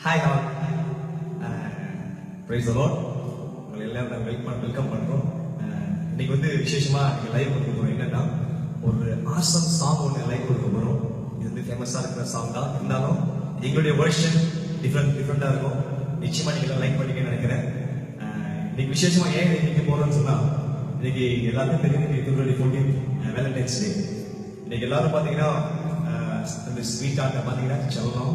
Hi all, praise the Lord. உங்களை எல்லாம் நாங்கள் வெல்கம் பண்றோம். இன்னைக்கு விசேஷமா லைவ் கொடுக்க போறோம். என்னன்னா, ஒரு ஆசம் சாங் ஒன்று லைவ் கொடுக்க போறோம். இது ஃபேமஸா இருக்கிற சாங் தான். இருந்தாலும் எங்களுடைய வெர்ஷன் டிஃப்ரெண்டா இருக்கும். நிச்சயமா நீங்க எல்லாம் லைக் பண்ணிக்கன்னு நினைக்கிறேன். இன்னைக்கு விசேஷமா ஏன் இன்னைக்கு போறோம்னு சொன்னா, இன்னைக்கு எல்லாருக்கும் தெரியும், February 14 வேலண்டைன்ஸ் டே. இன்னைக்கு எல்லாரும் பாத்தீங்கன்னா இந்த ஸ்வீட் ஆர்ட்டை பாத்தீங்கன்னா செல்லம்,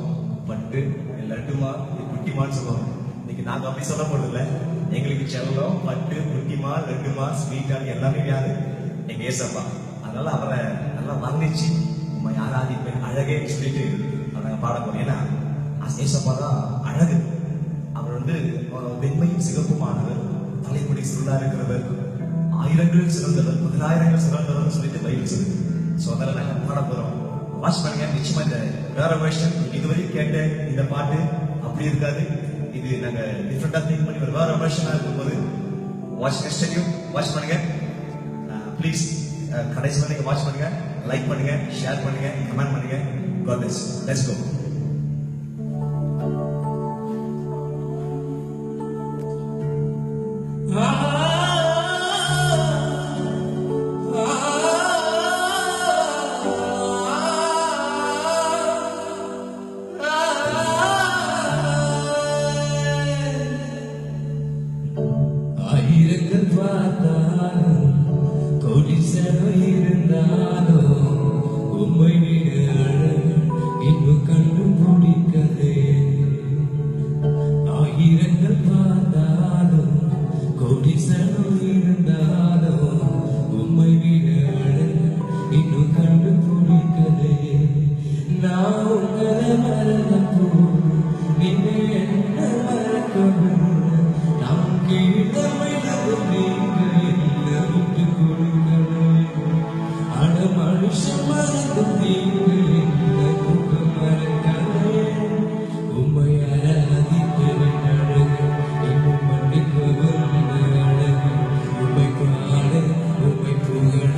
பட்டு, லட்டுமா, குட்டிமான்னு சொல்லுவாங்க. இன்னைக்கு நாங்க அப்படி சொல்ல போறதில்ல. எங்களுக்கு செல்லம், பட்டு, குட்டிமா, லட்டுமா, ஸ்வீட் ஆர்ட் எல்லாமே யாரு? எங்க ஏசப்பா. அதனால அவரை நல்லா வர்ணிச்சு நம்ம ஆராதிப்பேன் அழகே சொல்லிட்டு நாங்க பாட போறோம். ஏன்னா ஏசப்பா தான் அழகு. அவர் வெண்மையும் சிறப்புமானவர், தலைமுடி சுருளா இருக்கிறவர், ஆயிரங்கள் சிறந்தவர், 10,000 சிறந்தவர் சொல்லிட்டு பைபிள் சொல்லுது. சோ அதெல்லாம் நாங்க பாட போறோம். வாட்ச் பண்ணுங்க. நிச்சயமா இந்த வேற வெர்ஷன் இதுவரைக்கும் கேட்ட இந்த பாட்டு அப்படி இருக்காது. இது நாங்க டிஃப்ரெண்டா திங்க் பண்ணி ஒரு வேற வெர்ஷனா இருக்கும்போது வாட்ச் பண்ணுங்க. ப்ளீஸ் கடைசி வரைக்கும் வாட்ச் பண்ணுங்க, லைக் பண்ணுங்க, ஷேர் பண்ணுங்க, கமெண்ட் பண்ணுங்க. God bless. Let's go. ஆயிரங்கள் பார்த்தாலும் கோடிசனம் இருந்தாலும் உம்மை விட அழகு இன்னும் கண்டுபிடிக்கலே. ஆயிரங்கள் பார்த்தாலும் கோடிசனம் இருந்தாலும் உம்மை விட அழகு இன்னும் கண்டுபிடிக்கலே. நான் உங்களை மறந்தப்போ நீங்க என்ன மறக்கவில்லை. நாம் கீழமையிலும் நீங்க என்ன விட்டு கொடுக்கணும். அட மனுஷன் மறந்தும் நீங்க என்ன குற்றம் மறக்கலே. உம்மை ஆராதிப்பவன் அழகு, இன்னும் மன்னிப்பவன் அழகு. உம்மை பாட உம்மை புகழ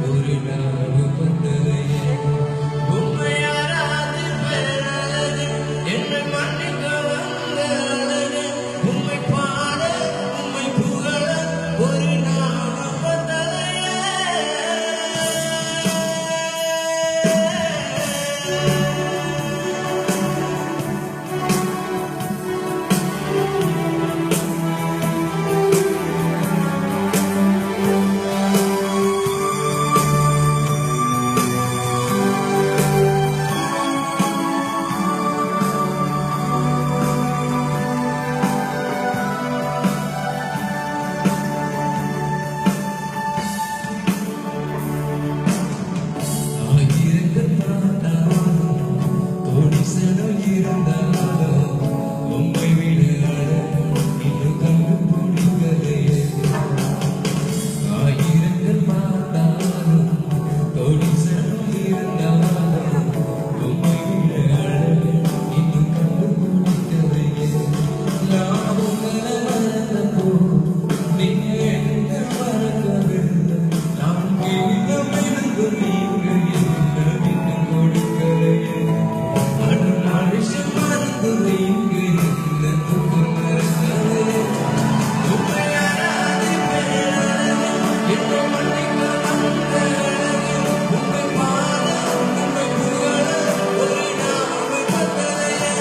ஒரு நாள் வந்ததையே. உம்மை ஆராதிப்பவன் அழகு, என்னை மன்னிக்க வந்த அழகு. உம்மை பாட உம்மை புகழ ஒரு நாள் வந்ததையே. ஆயிரங்கள் பார்த்தாலும் கோடிசனம் இருந்தாலும் உம்மை விட அழகு இன்னும் கண்டுபிடிக்கலையே. ஆயிரங்கள் பார்த்தாலும் கோடிசனம் இருந்தாலும் உம்மை விட அழகு இன்னும் கண்டுபிடிக்கலையே. நான் உங்களை மறந்தப்போ நீங்க என்ன மறக்கவில்லை. நான் கீழமிருந்து நீங்க என்ன விட்டு கொடுக்கலையே. அட மனுஷன் மறந்து நீங்க என்ன துக்கம் மறக்கலையே. உம்மை ஆராதிப்பேன் அழகு, என்னை மன்னிக்க வந்த அழகு. உம்மை பாட உம்மை புகழ ஒரு நாள் வந்ததையே.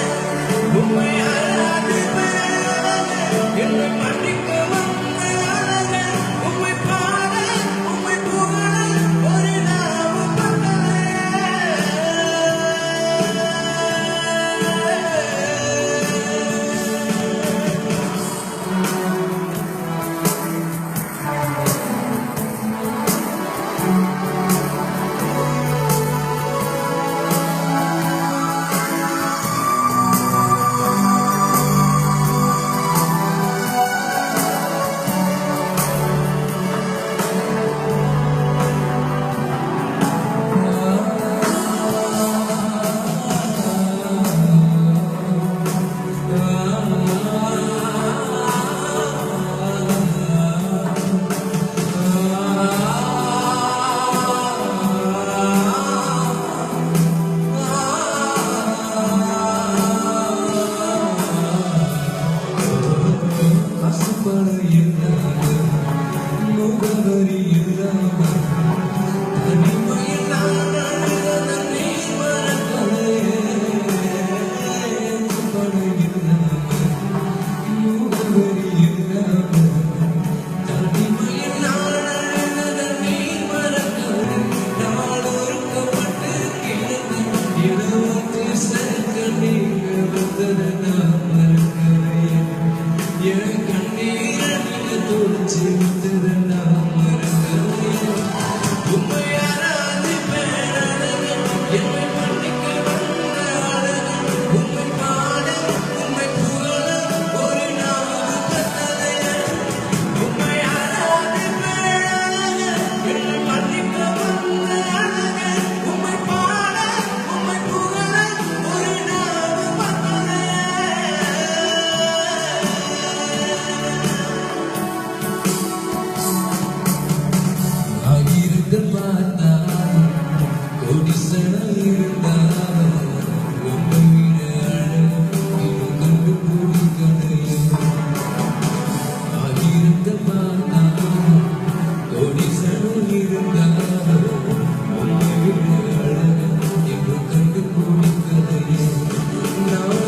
உம்மை ஆராதிப்பேன் அழகு, என்னை மன்னிக்க வந்த அழகு. உம்மை பாட உம்மை புகழ ஒரு நாள் வந்ததையே.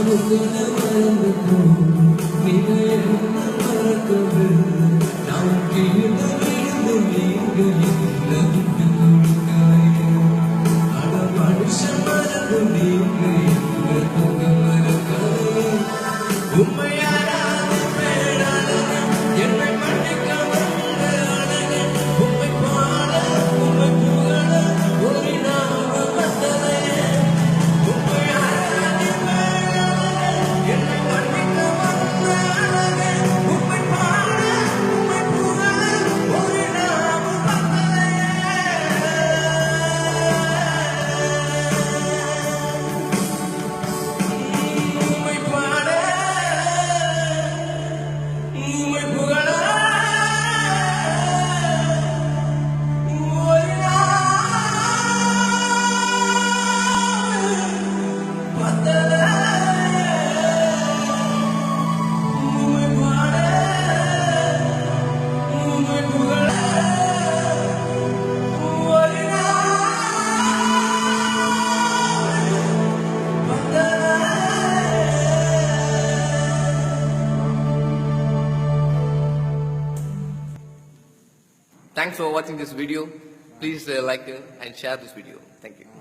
கூட மறந்து போ நீங்க என்ன மறக்கவே நான் கீழே விழுந்து நீங்க என்ன விட்டு கொடுக்கலையே அட மனுஷன் மறந்து நீங்க என்ன கூட மறக்கலையே உண்மையாராது பேராளனே என்னை மன்னிக்க வந்த அழகே உம்மை பாட உம்மை புகழ ஒரு நாமம் வந்ததையே உண்மையாராது பேராளனே என்னை மன்னிக்க வந்த அழகே உம்மை பாட உம்மை புகழ ஒரு நாமம் வந்ததையே உம்மை பாட உம்மை புகழ ஒரு நாமம் வந்ததையே உம்மை பாட உம்மை புகழ ஒரு நாமம் வந்ததையே. Thanks for watching this video. Please like and share this video. Thank you.